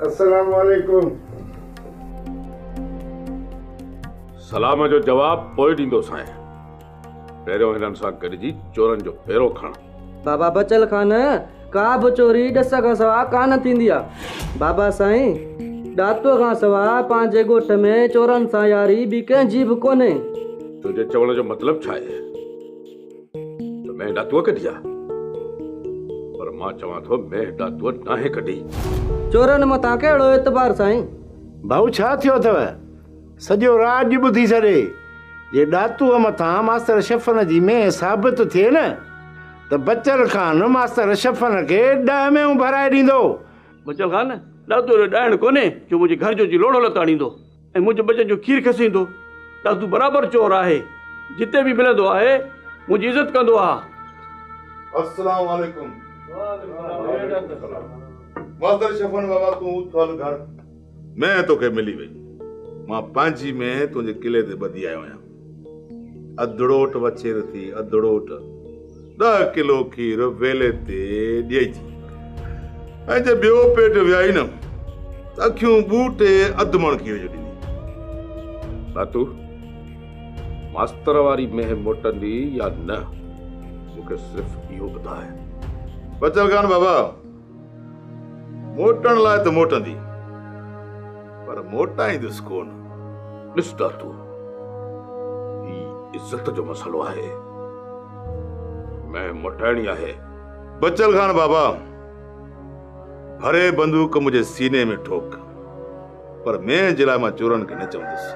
अस्सलाम वालेकुम। सलाम जो जवाब पोइ ॾींदो साईं। पहिरियों हिननि सां गॾिजी चोरनि जो फेरो खण। बाबा बचल खान का बि चोरी ॾस खां सवा कान थींदी आहे। बाबा साईं ॾातो खां सवा पंहिंजे ॻोठ में चोरनि सां यारी ॿी कंहिंजी बि कोन्हे। तुंहिंजे चवण जो मतिलबु छा आहे? त मैं ॾातूअ कढी आहे? पर मां चवां थो मैं ॾातूअ नाहे कढी। चोरनि मथां कहिड़ो एतबार साईं? भाऊ छा थियो अथव? सॼो राॼ ॿुधी छॾे जे ॾातूअ मथां मास्तर शफ़न जी में साबित थिए न त बचल खान मास्तर शफ़न खे 10 में भराए ॾींदो। बचल खान ॾातू ॾाइण कोन्हे जो मुंहिंजे घर जो लोड़ो लताड़ींदो ऐं मुंहिंजे बचनि जो खीर खसींदो। ॾातू बराबरि चोर आहे, जिते बि मिलंदो आहे मुंहिंजी इज़त कंदो आहे। अस्सलाम वालेकुम। मास्तर शफ़न बाबा तूं थल घर मैं तोखे मिली वई। मां पंहिंजी में तुंहिंजे किले ते ॿधी आयो आहियां। अधड़ोट वछेर थी अधड़ोट 10 किलो खीर वेले ते ॾिए थी ऐं जे ॿियो पेट वियाई न अखियूं बूटे अधु मण खीर जो ॾिनी। ॾातू मास्तर वारी मेह मोटंदी या न, मूंखे सिर्फ़ इहो ॿुधाए। बचल खान बाबा मोटण लाइ त मोटंदी पर मोटाईंदुसि कोन। ॾिस ॾातू, ही इज़त जो मसलो आहे। मैं मोटाइणी आहे। बचल खान बाबा भरे बंदूक मुझे सीने में ठोक, पर मैं जे लाइ मां चोरनि खे न चवंदुसि।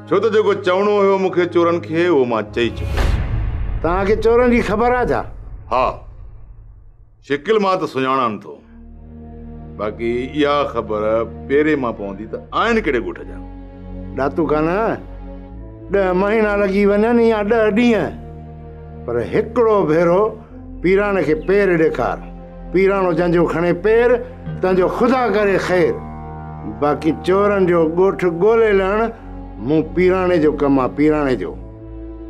छो त जेको चवणो हुयो मूंखे चोरनि खे उहो मां चई चुकियुसि। तव्हांखे चोरनि जी ख़बर आहे छा? हा, शिकिल मां त सुञाणनि थो, बाक़ी इहा ख़बर पहिरें मां पवंदी त आहिनि कहिड़े ॻोठ जा। ॾातू खान 10 महीना लॻी वञनि या 10 ॾींहं, पर हिकिड़ो भेरो पीराणे खे पेर ॾेखार। पीराणो जंहिंजो खणे पेर तंहिंजो ख़ुदा करे ख़ैर। बाक़ी चोरनि जो ॻोठ ॻोल्हे लहण मूं पीराणे जो कमु आहे, पीराणे जो।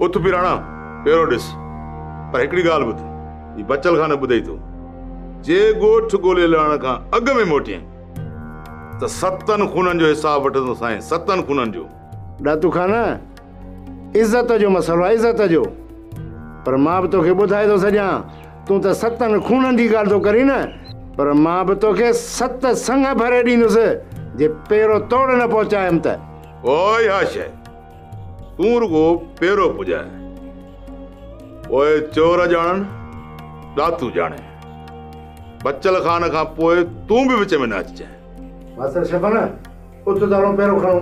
उथ पीराणा पहिरियों ॾिस, पर हिकिड़ी ॻाल्हि ॿुध, ही बचल खान ॿुधई थो। जे ॻोठ ॻोल्हे लहण खां अॻु में मोटीअ त 7 खूननि जो हिसाब वठंदो साईं, 7 खूननि जो। ॾातू खान इज़त जो मसलो आहे, इज़त जो। पर मां बि तोखे ॿुधाए थो छॾियां, तूं त 7 खूननि जी ॻाल्हि थो करी न, पर मां बि तोखे 7 संग भरे ॾींदुसि जे पेरो तोड़ न पहुचायमि त। ओए हा शइ, तूं रुगो पेरो पुॼाए, पोइ चोर ॼाणनि ॾातू ॼाणे। बचल खान खां पोइ तूं बि विच में न अचिजांइ। मास्टर शफ़न उथ तालो पेरो खणो।